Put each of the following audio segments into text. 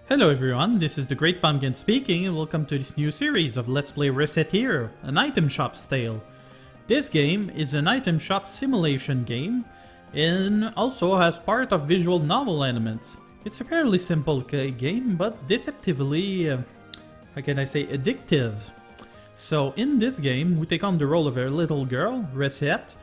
Hello everyone, this is the Great Pumpkin speaking and welcome to this new series of Let's Play Recettear, an item shop tale. This game is an item shop simulation game and also has part of visual novel elements. It's a fairly simple game but deceptively, how can I say, addictive. So in this game we take on the role of a little girl, Recette,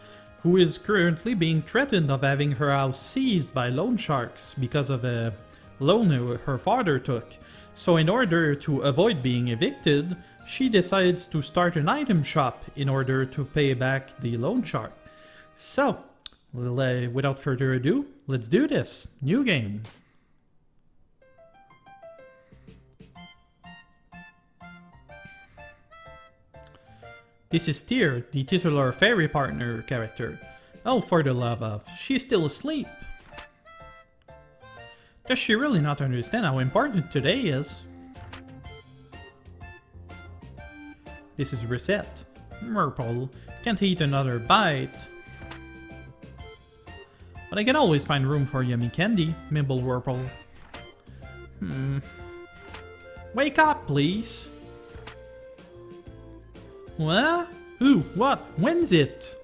who is currently being threatened of having her house seized by loan sharks because of a loan her father took. So in order to avoid being evicted, she decides to start an item shop in order to pay back the loan shark. So, without further ado, let's do this. New game. This is Tear, the titular fairy partner character. Oh, for the love of, she's still asleep. Does she really not understand how important today is? This is Recette. Murple, can't eat another bite. But I can always find room for yummy candy, Mibble Wurple. Wake up, please! What? Who? What? When's it?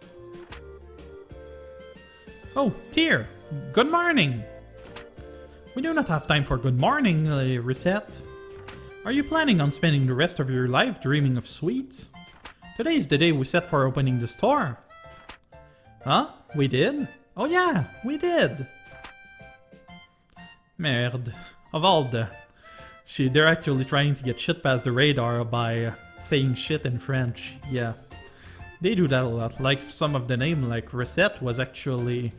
Oh, Tear! Good morning! We do not have time for good morning, Recette. Are you planning on spending the rest of your life dreaming of sweets? Today is the day we set for opening the store. Huh? We did? Oh yeah, we did! Merde. Of all the... They're actually trying to get shit past the radar by saying shit in French. Yeah. They do that a lot. Like some of the name, like Recette, was actually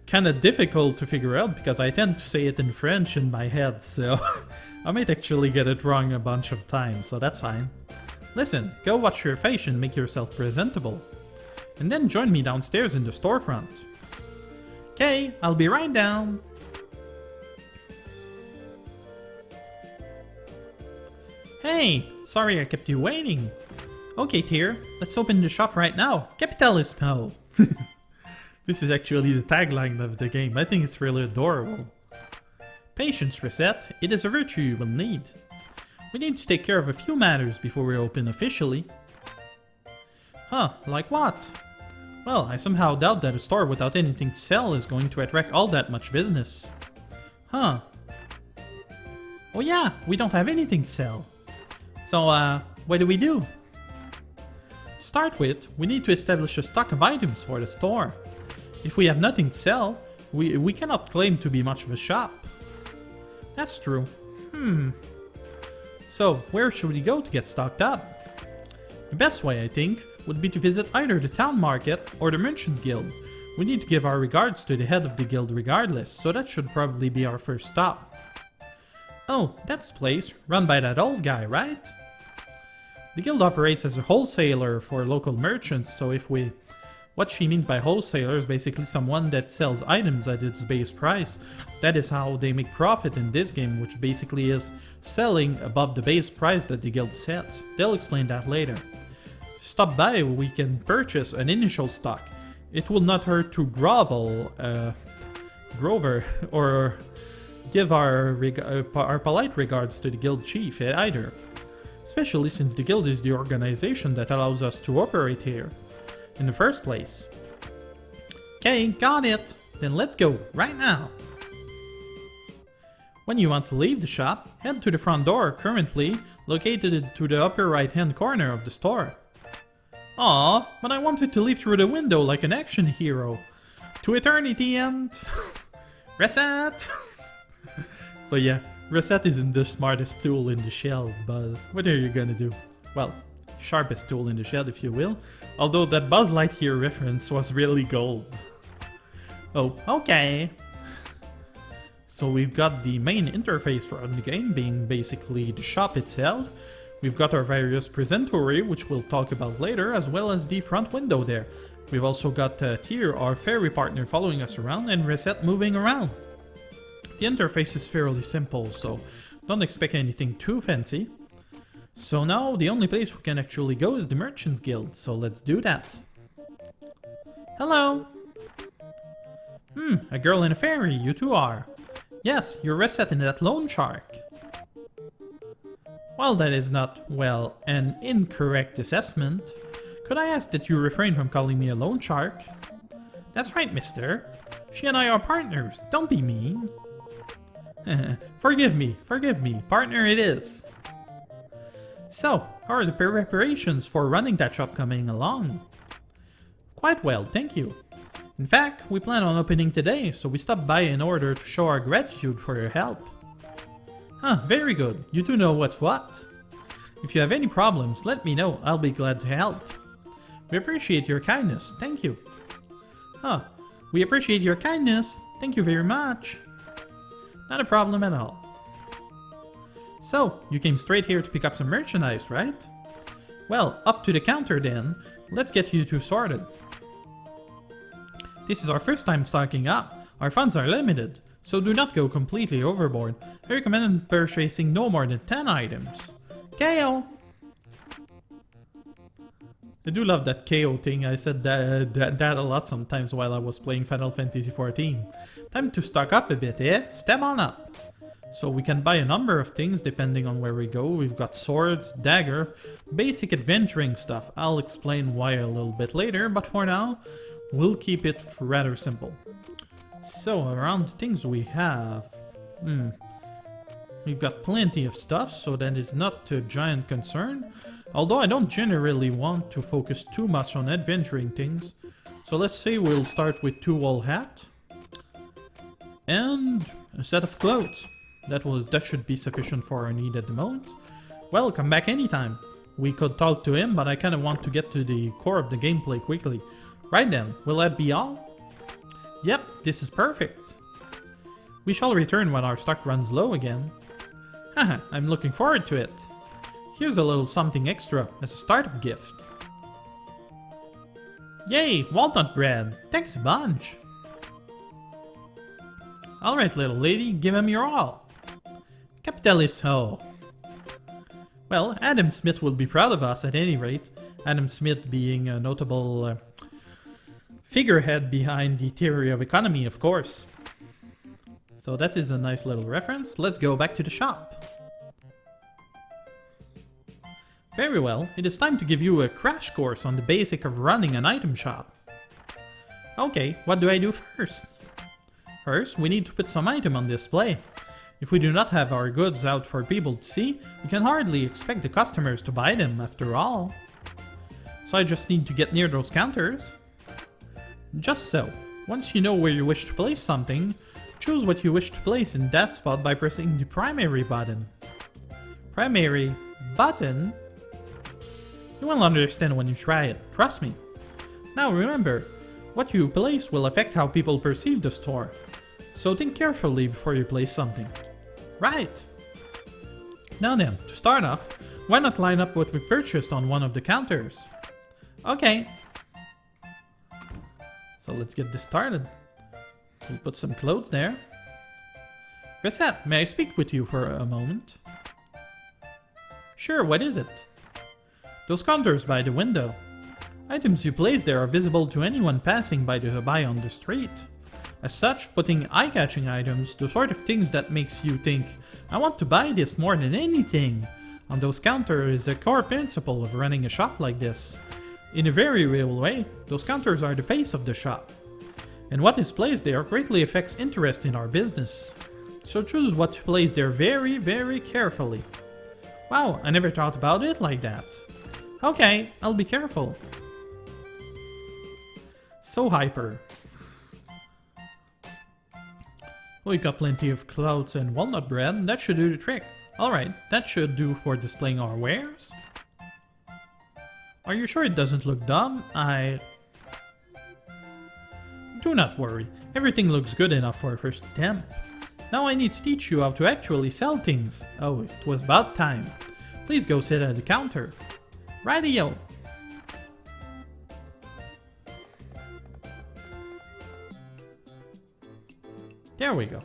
kinda difficult to figure out because I tend to say it in French in my head, so I might actually get it wrong a bunch of times, so that's fine. Listen, go wash your face and make yourself presentable. And then join me downstairs in the storefront. Okay, I'll be right down. Hey, sorry I kept you waiting. Okay, Tear, let's open the shop right now. Capitalism-ho. This is actually the tagline of the game. I think it's really adorable. Patience, Recette. It is a virtue you will need. We need to take care of a few matters before we open officially. Huh, like what? Well, I somehow doubt that a store without anything to sell is going to attract all that much business. Huh. Oh yeah, we don't have anything to sell. So, what do we do? To start with, we need to establish a stock of items for the store. If we have nothing to sell, we cannot claim to be much of a shop. That's true. So, where should we go to get stocked up? The best way, I think, would be to visit either the town market or the merchants guild. We need to give our regards to the head of the guild regardless, so that should probably be our first stop. Oh, that's the place, run by that old guy, right? The guild operates as a wholesaler for local merchants, so what she means by wholesaler is basically someone that sells items at its base price. That is how they make profit in this game, which basically is selling above the base price that the guild sets. They'll explain that later. Stop by, we can purchase an initial stock. It will not hurt to grovel, Grover, or give our polite regards to the guild chief either. Especially since the guild is the organization that allows us to operate here in the first place. Okay, got it. Then let's go, right now. When you want to leave the shop, head to the front door, currently located to the upper right hand corner of the store. Aw, but I wanted to leave through the window like an action hero. To eternity and... Recette! So yeah, Recette isn't the smartest tool in the shed, but what are you gonna do? Well, sharpest tool in the shed, if you will. Although that Buzz Lightyear reference was really gold. Oh, okay. So we've got the main interface for the game being basically the shop itself. We've got our various presentory, which we'll talk about later, as well as the front window there. We've also got Tear, our fairy partner, following us around, and Recette moving around. The interface is fairly simple, so don't expect anything too fancy. So now the only place we can actually go is the Merchants Guild, so let's do that. Hello! A girl and a fairy, you two are. Yes, you're Recette and that loan shark. While that is not, well, an incorrect assessment, could I ask that you refrain from calling me a loan shark? That's right, mister. She and I are partners. Don't be mean. Forgive me, partner it is. So, how are the preparations for running that shop coming along? Quite well, thank you. In fact, we plan on opening today, so we stopped by in order to show our gratitude for your help. Huh, very good. You do know what's what. If you have any problems, let me know. I'll be glad to help. We appreciate your kindness. Thank you. Huh, we appreciate your kindness. Thank you very much. Not a problem at all. So, you came straight here to pick up some merchandise, right? Well, up to the counter then. Let's get you two sorted. This is our first time stocking up. Our funds are limited, so do not go completely overboard. I recommend purchasing no more than 10 items. KO! I do love that KO thing. I said that a lot sometimes while I was playing Final Fantasy XIV. Time to stock up a bit, eh? Step on up! So we can buy a number of things depending on where we go. We've got swords, dagger, basic adventuring stuff. I'll explain why a little bit later, but for now, we'll keep it rather simple. So around the things we have... We've got plenty of stuff, so that is not a giant concern. Although I don't generally want to focus too much on adventuring things. So let's say we'll start with 2 wool hat. And a set of clothes. That should be sufficient for our need at the moment. Well, come back anytime. We could talk to him, but I kinda want to get to the core of the gameplay quickly. Right then, will that be all? Yep, this is perfect. We shall return when our stock runs low again. Haha, I'm looking forward to it. Here's a little something extra as a startup gift. Yay, walnut bread. Thanks a bunch. Alright, little lady, give him your all. Capitalism-ho. Well, Adam Smith will be proud of us at any rate. Adam Smith being a notable figurehead behind the theory of economy, of course. So that is a nice little reference. Let's go back to the shop. Very well, it is time to give you a crash course on the basic of running an item shop. Okay, what do I do first? First, we need to put some item on display. If we do not have our goods out for people to see, we can hardly expect the customers to buy them after all. So I just need to get near those counters. Just so, once you know where you wish to place something, choose what you wish to place in that spot by pressing the primary button. Primary button? You will understand when you try it, trust me. Now remember, what you place will affect how people perceive the store. So think carefully before you place something. Right! Now then, to start off, why not line up what we purchased on one of the counters? Okay. So let's get this started. We'll put some clothes there. Recette, may I speak with you for a moment? Sure, what is it? Those counters by the window. Items you place there are visible to anyone passing by on the street. As such, putting eye-catching items, the sort of things that makes you think, I want to buy this more than anything, on those counters is a core principle of running a shop like this. In a very real way, those counters are the face of the shop. And what is placed there greatly affects interest in our business. So choose what to place there very, very carefully. Wow, I never thought about it like that. Okay, I'll be careful. So hyper. We've got plenty of clouds and walnut bread, that should do the trick. Alright, that should do for displaying our wares. Are you sure it doesn't look dumb? Do not worry, everything looks good enough for a first attempt. Now I need to teach you how to actually sell things. Oh, it was about time. Please go sit at the counter. Rightio. There we go.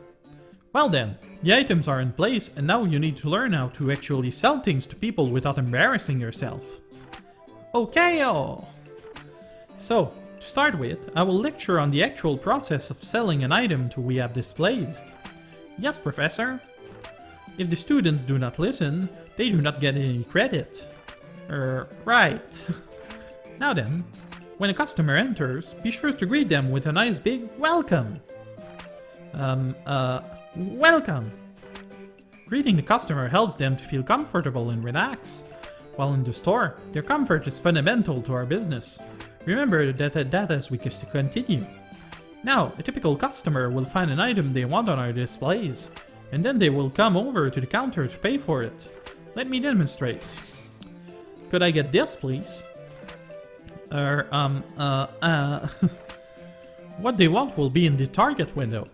Well then, the items are in place and now you need to learn how to actually sell things to people without embarrassing yourself. Okay-o! So, to start with, I will lecture on the actual process of selling an item we have displayed. Yes, Professor? If the students do not listen, they do not get any credit. Right. Now then, when a customer enters, be sure to greet them with a nice big welcome. Welcome. Greeting the customer helps them to feel comfortable and relax. While in the store, their comfort is fundamental to our business. Remember that as we continue. Now, a typical customer will find an item they want on our displays, and then they will come over to the counter to pay for it. Let me demonstrate. Could I get this, please? What they want will be in the target window.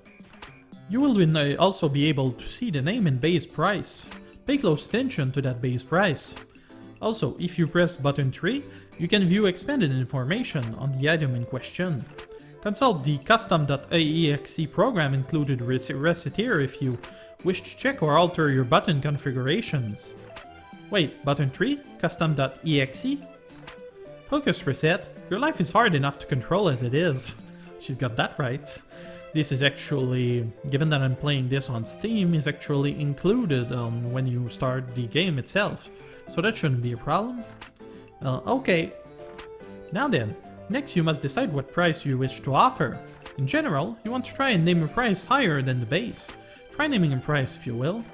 You will also be able to see the name and base price. Pay close attention to that base price. Also, if you press button 3, you can view expanded information on the item in question. Consult the custom.exe program included Recettear if you wish to check or alter your button configurations. Wait, button 3? Custom.exe? Focus, Recette. Your life is hard enough to control as it is. She's got that right. This is actually, given that I'm playing this on Steam, is actually included when you start the game itself. So that shouldn't be a problem. Okay. Now then, next you must decide what price you wish to offer. In general, you want to try and name a price higher than the base. Try naming a price if you will.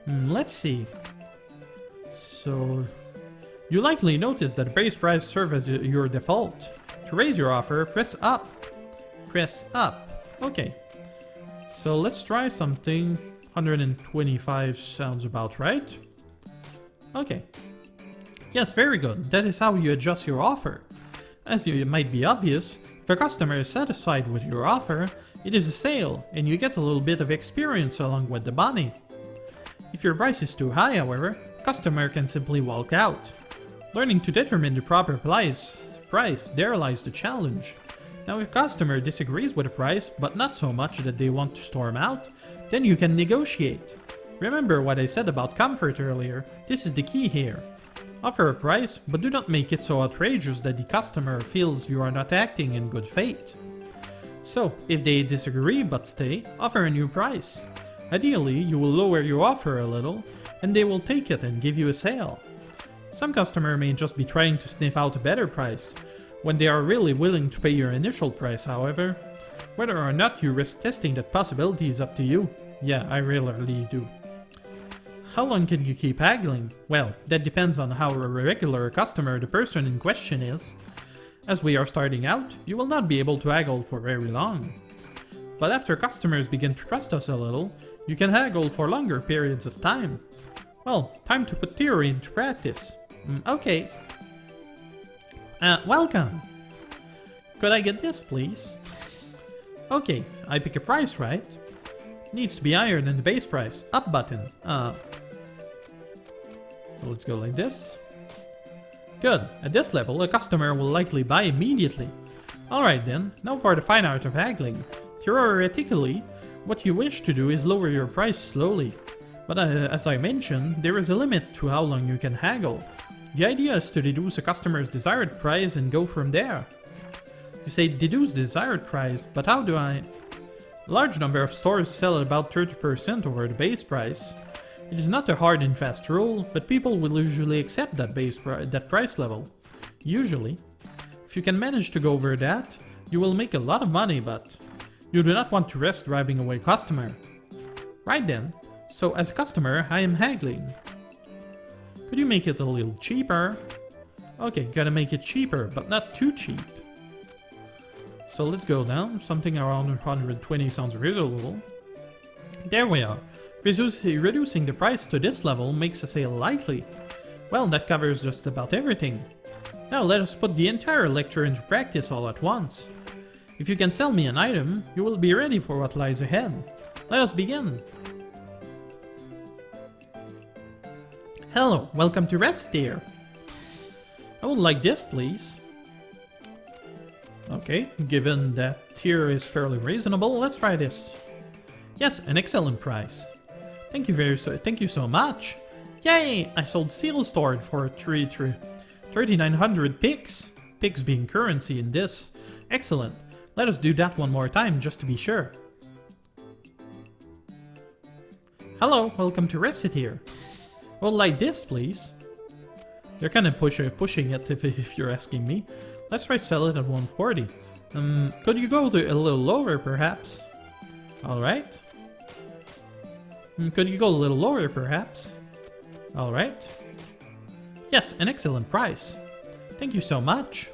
Let's see. So, you likely notice that base price serves as your default. To raise your offer, press up. Press up. Okay. So let's try something. 125 sounds about right. Okay. Yes, very good. That is how you adjust your offer. As it might be obvious, if a customer is satisfied with your offer, it is a sale, and you get a little bit of experience along with the money. If your price is too high, however, a customer can simply walk out. Learning to determine the proper price, there lies the challenge. Now if a customer disagrees with a price, but not so much that they want to storm out, then you can negotiate. Remember what I said about comfort earlier, this is the key here. Offer a price, but do not make it so outrageous that the customer feels you are not acting in good faith. So, if they disagree but stay, offer a new price. Ideally, you will lower your offer a little, and they will take it and give you a sale. Some customer may just be trying to sniff out a better price. When they are really willing to pay your initial price, however, whether or not you risk testing that possibility is up to you. Yeah, I rarely do. How long can you keep haggling? Well, that depends on how regular a customer the person in question is. As we are starting out, you will not be able to haggle for very long. But after customers begin to trust us a little, you can haggle for longer periods of time. Well, time to put theory into practice. Okay. Welcome. Could I get this, please? Okay, I pick a price, right? Needs to be higher than the base price. Up button. So let's go like this. Good. At this level, a customer will likely buy immediately. Alright then, now for the fine art of haggling. Theoretically, what you wish to do is lower your price slowly. But as I mentioned, there is a limit to how long you can haggle. The idea is to deduce a customer's desired price and go from there. You say deduce the desired price, but how do I? A large number of stores sell at about 30% over the base price. It is not a hard and fast rule, but people will usually accept that price level. Usually. If you can manage to go over that, you will make a lot of money, but you do not want to risk driving away customer. Right then, so as a customer, I am haggling. Could you make it a little cheaper? Okay, gotta make it cheaper, but not too cheap. So let's go down. Something around 120 sounds reasonable. There we are. Reducing the price to this level makes a sale likely. Well, that covers just about everything. Now let us put the entire lecture into practice all at once. If you can sell me an item, you will be ready for what lies ahead. Let us begin. Hello, welcome to Recettear. I would like this, please. Okay, given that tier is fairly reasonable, let's try this. Yes, an excellent price. Thank you so much. Yay! I sold seal stored for 3,900 pigs. Pigs being currency in this. Excellent. Let us do that one more time just to be sure. Hello, welcome to Recettear. Well, like this, please. They're kind of pushing it if you're asking me. Let's try to sell it at 140. Could you go to a little lower, perhaps? Alright. Could you go a little lower, perhaps? Alright. Yes, an excellent price. Thank you so much.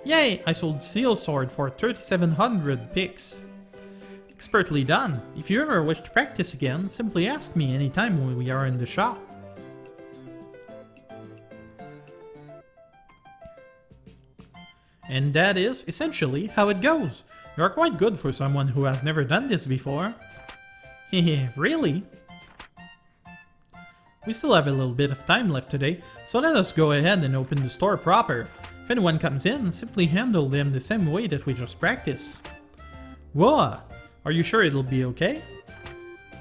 Yay, I sold Seal Sword for 3,700 pix. Expertly done. If you ever wish to practice again, simply ask me anytime when we are in the shop. And that is essentially how it goes. You are quite good for someone who has never done this before. Hehe, really? We still have a little bit of time left today, so let us go ahead and open the store proper. If anyone comes in, simply handle them the same way that we just practiced. Whoa! Are you sure it'll be okay?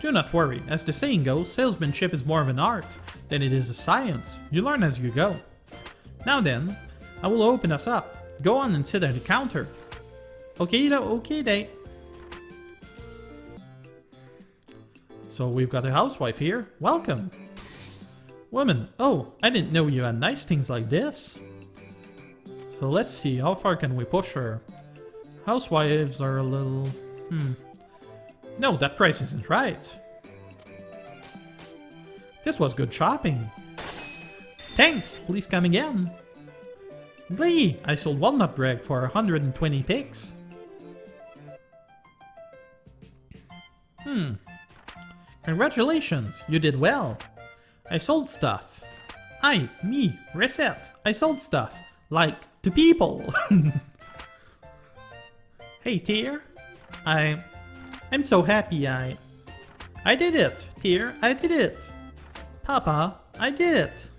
Do not worry, as the saying goes, salesmanship is more of an art than it is a science. You learn as you go. Now then, I will open us up. Go on and sit at the counter. Okay day. So we've got a housewife here. Welcome. Woman, oh, I didn't know you had nice things like this. So let's see, how far can we push her? Housewives are a little... No, that price isn't right. This was good shopping. Thanks, please come again. Glee, I sold walnut bread for 120 pix. Congratulations, you did well. I sold stuff. Me, Recette. I sold stuff. Like, to people. Hey, Tear. I'm so happy I did it, Tear. I did it. Papa, I did it.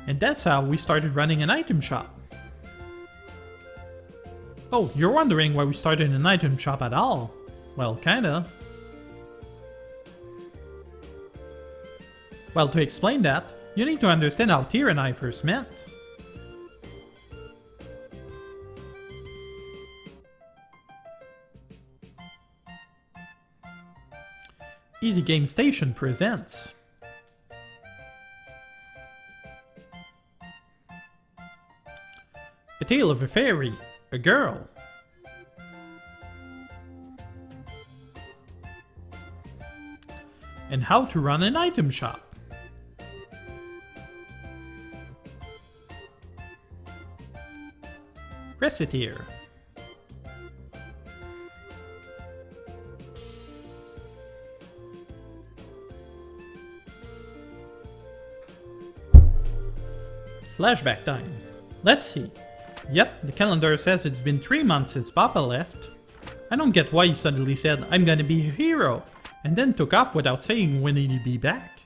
And that's how we started running an item shop. Oh, you're wondering why we started an item shop at all? Well, kinda. Well, to explain that, you need to understand how Tyr and I first met. Easy Game Station presents A Tale of a Fairy, a Girl. And how to run an item shop. Recettear. Flashback time. Let's see. Yep, the calendar says it's been 3 months since Papa left. I don't get why he suddenly said, I'm gonna be a hero, and then took off without saying when he'd be back.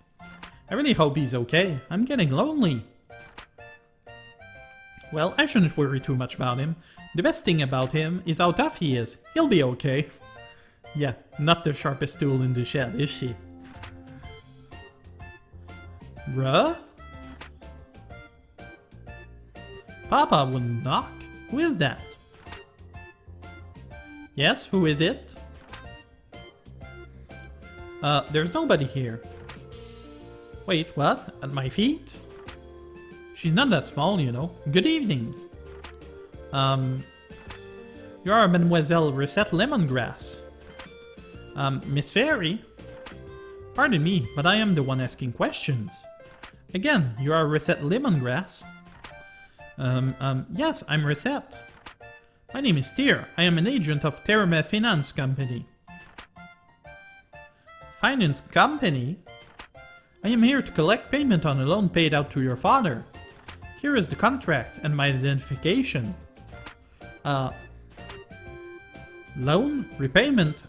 I really hope he's okay. I'm getting lonely. Well, I shouldn't worry too much about him. The best thing about him is how tough he is. He'll be okay. Yeah, not the sharpest tool in the shed, is she? Bruh? Papa wouldn't knock. Who is that? Yes, who is it? There's nobody here. Wait, what? At my feet? She's not that small, you know. Good evening. You are Mademoiselle Recette Lemongrass. Miss Fairy? Pardon me, but I am the one asking questions. Again, you are Recette Lemongrass? Yes, I'm Recette. My name is Tyr. I am an agent of Terme Finance Company. Finance Company? I am here to collect payment on a loan paid out to your father. Here is the contract and my identification. Loan? Repayment?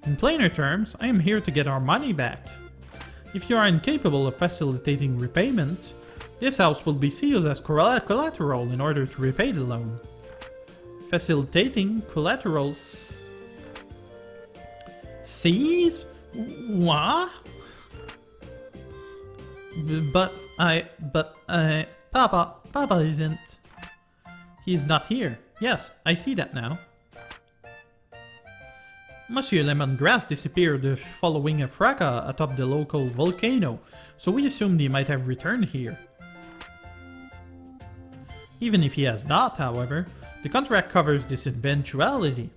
In plainer terms, I am here to get our money back. If you are incapable of facilitating repayment, this house will be sealed as collateral in order to repay the loan. Facilitating collaterals... Seize? What? Papa isn't... He's not here. Yes, I see that now. Monsieur Lemongrass disappeared following a fracas atop the local volcano, so we assumed he might have returned here. Even if he has not, however, the contract covers this eventuality.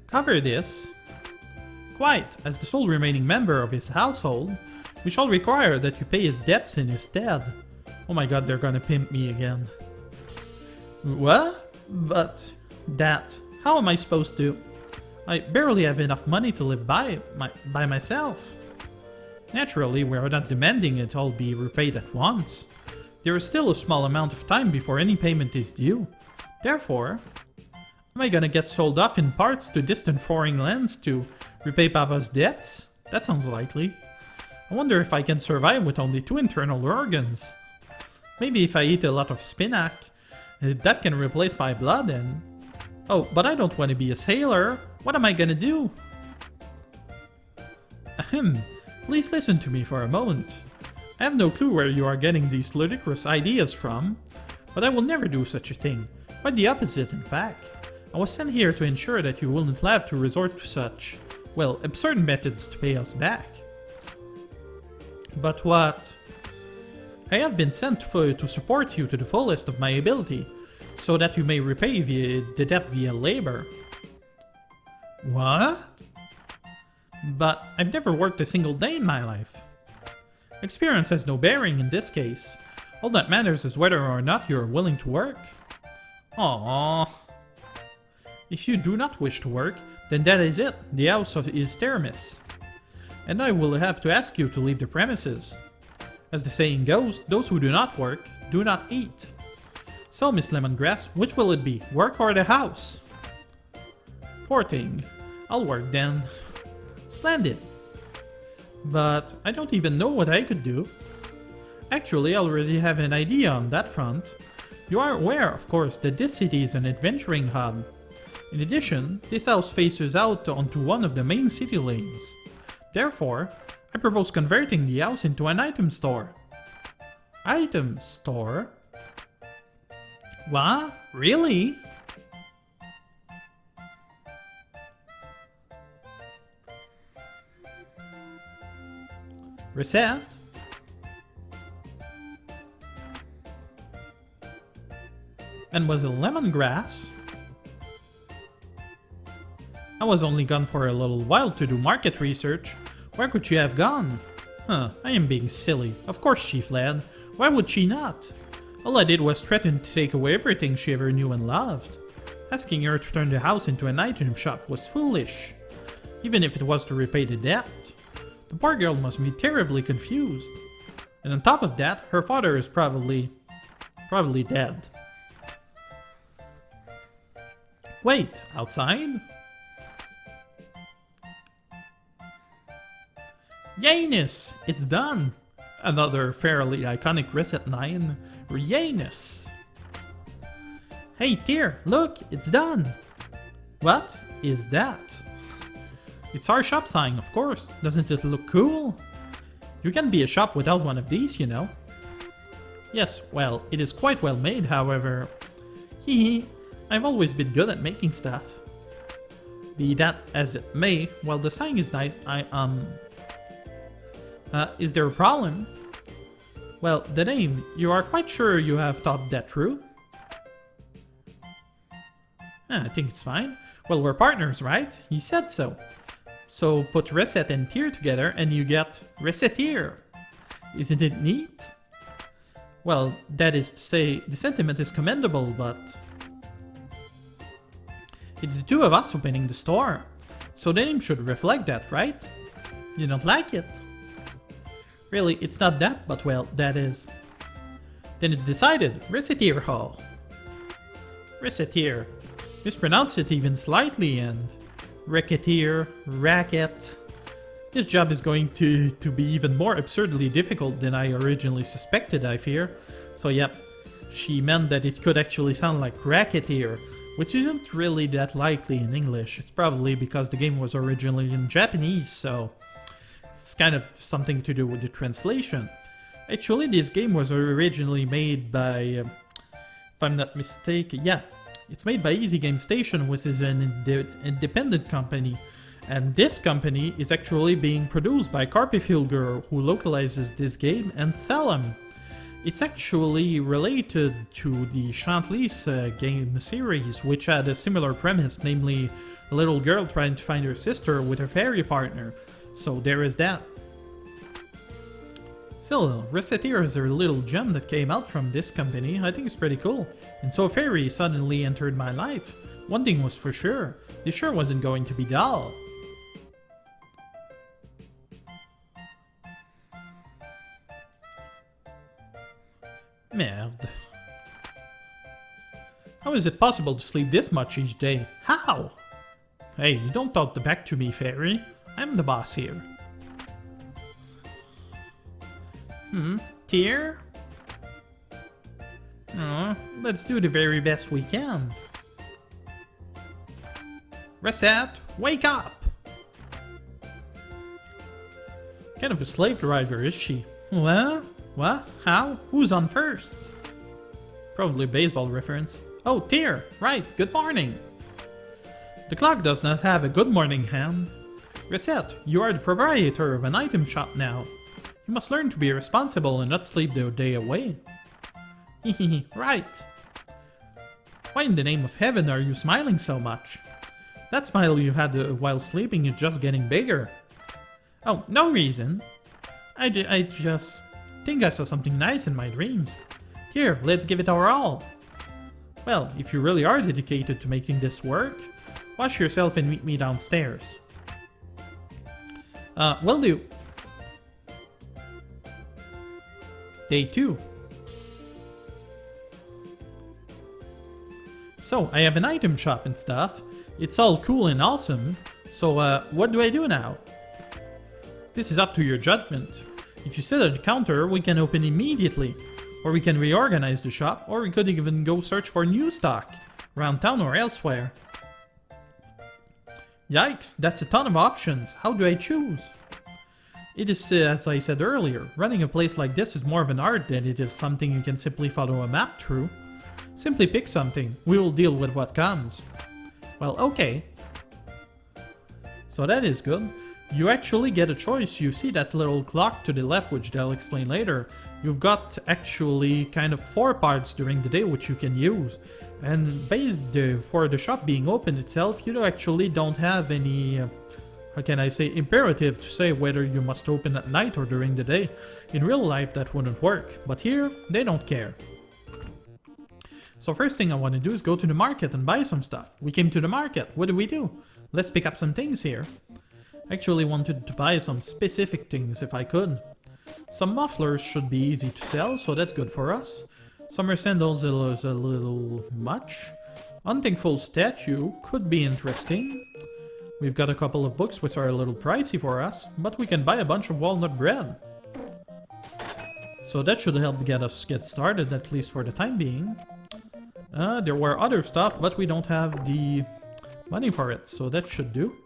Cover this? Quite, as the sole remaining member of his household, we shall require that you pay his debts in his stead. Oh my god, they're gonna pimp me again. What? But... that... how am I supposed to... I barely have enough money to live by myself. Naturally, we are not demanding it all be repaid at once. There is still a small amount of time before any payment is due. Therefore, am I gonna get sold off in parts to distant foreign lands to repay Papa's debts? That sounds likely. I wonder if I can survive with only 2 internal organs. Maybe if I eat a lot of spinach, that can replace my blood and... Oh, but I don't want to be a sailor. What am I gonna do? Ahem. Please listen to me for a moment. I have no clue where you are getting these ludicrous ideas from, but I will never do such a thing. Quite the opposite, in fact. I was sent here to ensure that you wouldn't have to resort to such, well, absurd methods to pay us back. But what? I have been sent to support you to the fullest of my ability, so that you may repay the debt via labor. What? But I've never worked a single day in my life. Experience has no bearing in this case. All that matters is whether or not you are willing to work. Aww. If you do not wish to work, then that is it. The house is terminus. And I will have to ask you to leave the premises. As the saying goes, those who do not work, do not eat. So, Miss Lemongrass, which will it be, work or the house? Poor thing. I'll work then. Splendid. But I don't even know what I could do. Actually, I already have an idea on that front. You are aware, of course, that this city is an adventuring hub. In addition, this house faces out onto one of the main city lanes. Therefore, I propose converting the house into an item store. Item store? What? Really? Recette? And was it lemongrass? I was only gone for a little while to do market research. Where could she have gone? Huh, I am being silly. Of course she fled. Why would she not? All I did was threaten to take away everything she ever knew and loved. Asking her to turn the house into an item shop was foolish. Even if it was to repay the debt. The poor girl must be terribly confused. And on top of that, her father is probably dead. Wait, outside? Yayness! It's done! Another fairly iconic Recette 9. Yayness! Hey Tear, look! It's done! What is that? It's our shop sign, of course. Doesn't it look cool? You can't be a shop without one of these, you know. Yes, well, it is quite well made, however. Hehe, I've always been good at making stuff. Be that as it may, while the sign is nice, is there a problem? Well, the name, you are quite sure you have thought that through? I think it's fine. Well, we're partners, right? He said so. So put Recette and Tear together and you get Recettear. Isn't it neat? Well, that is to say, the sentiment is commendable, but... it's the two of us opening the store. So the name should reflect that, right? You don't like it? Really, it's not that, but well, that is... Then it's decided. Recettear-ho. Recettear. Mispronounce it even slightly and... Recettear, racket. This job is going to be even more absurdly difficult than I originally suspected, I fear. So yep, she meant that it could actually sound like Recettear, which isn't really that likely in English. It's probably because the game was originally in Japanese, so it's kind of something to do with the translation. Actually, this game was originally made by, if I'm not mistaken, yeah, It's made by Easy Game Station, which is an independent company. And this company is actually being produced by Carpyfield Girl, who localizes this game and sell them. It's actually related to the Chantilly's game series, which had a similar premise, namely a little girl trying to find her sister with her fairy partner. So there is that. Still, Recettear is a little gem that came out from this company. I think it's pretty cool. And so fairy suddenly entered my life. One thing was for sure, this sure wasn't going to be dull. Merde. How is it possible to sleep this much each day? How? Hey, you don't talk back to me, fairy. I'm the boss here. Tear? Let's do the very best we can. Recette, wake up! Kind of a slave driver, is she? What? What? How? Who's on first? Probably a baseball reference. Oh, Tear! Right, good morning! The clock does not have a good morning hand. Recette, you are the proprietor of an item shop now. You must learn to be responsible and not sleep the day away. Hehehe, right. Why in the name of heaven are you smiling so much? That smile you had while sleeping is just getting bigger. Oh, no reason. I just think I saw something nice in my dreams. Here, let's give it our all. Well, if you really are dedicated to making this work, wash yourself and meet me downstairs. Will do. Day 2. So, I have an item shop and stuff. It's all cool and awesome. So, what do I do now? This is up to your judgment. If you sit at the counter, we can open immediately. Or we can reorganize the shop, or we could even go search for new stock, around town or elsewhere. Yikes, that's a ton of options. How do I choose? It is, as I said earlier, running a place like this is more of an art than it is something you can simply follow a map through. Simply pick something, we will deal with what comes. Well, okay. So that is good. You actually get a choice. You see that little clock to the left, which they'll explain later. You've got actually kind of 4 parts during the day which you can use. And for the shop being open itself, you actually don't have any, how can I say, imperative to say whether you must open at night or during the day. In real life that wouldn't work, but here they don't care. So first thing I want to do is go to the market and buy some stuff. We came to the market, what do? Let's pick up some things here. Actually wanted to buy some specific things if I could. Some mufflers should be easy to sell, so that's good for us. Summer sandals is a little much. Unthankful statue could be interesting. We've got a couple of books which are a little pricey for us, but we can buy a bunch of walnut bread. So that should help get us get started, at least for the time being. There were other stuff, but we don't have the money for it, so that should do.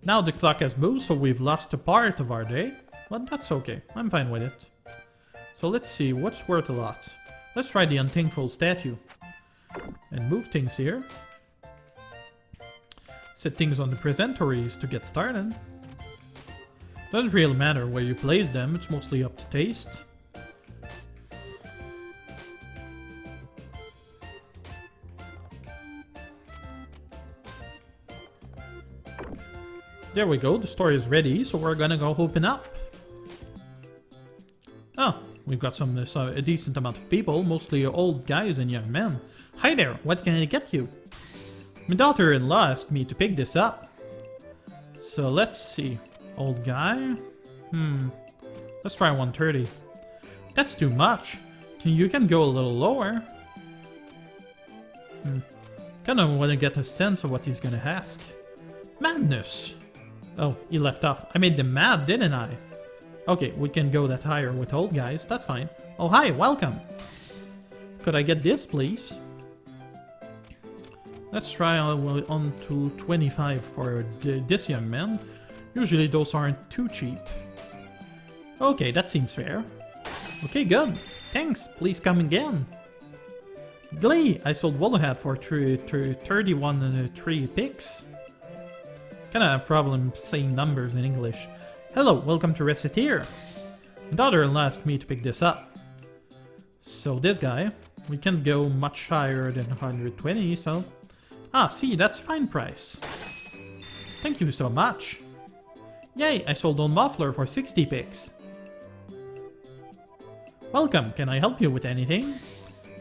Now the clock has moved, so we've lost a part of our day, but that's okay, I'm fine with it. So let's see, what's worth a lot? Let's try the unthankful statue. And move things here. Set things on the presentories to get started. Doesn't really matter where you place them, it's mostly up to taste. There we go, the store is ready, so we're gonna go open up. Oh, we've got a decent amount of people, mostly old guys and young men. Hi there, what can I get you? My daughter-in-law asked me to pick this up. So let's see. Old guy? Let's try 130. That's too much. You can go a little lower. Kinda wanna get a sense of what he's gonna ask. Madness! Oh, he left off. I made them mad, didn't I? Okay, we can go that higher with old guys, that's fine. Oh hi, welcome! Could I get this, please? Let's try on to 25 for this young man. Usually those aren't too cheap. Okay, that seems fair. Okay, good. Thanks, please come again. Glee! I sold wool hat for 31 3 picks. Kinda have problem saying numbers in English. Hello, welcome to Recettear. My daughter-in-law asked me to pick this up. So this guy, we can't go much higher than 120, so... Ah, see, that's fine price. Thank you so much. Yay, I sold old muffler for 60 picks. Welcome, can I help you with anything?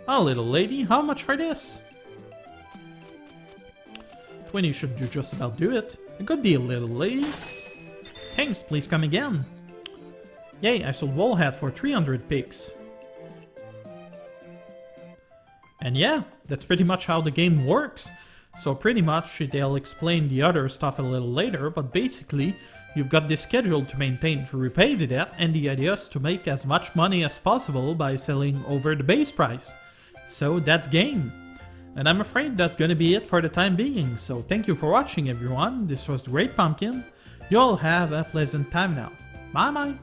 Ah, little lady, how much for this? 20 should do just about do it. A good deal, little lady. Thanks, please come again. Yay, I sold wool hat for 300 picks. And yeah, that's pretty much how the game works. So pretty much they'll explain the other stuff a little later, but basically you've got this schedule to maintain to repay the debt, and the idea is to make as much money as possible by selling over the base price. So that's game. And I'm afraid that's gonna be it for the time being, so thank you for watching everyone, this was Great Pumpkin. You all have a pleasant time now. Bye bye!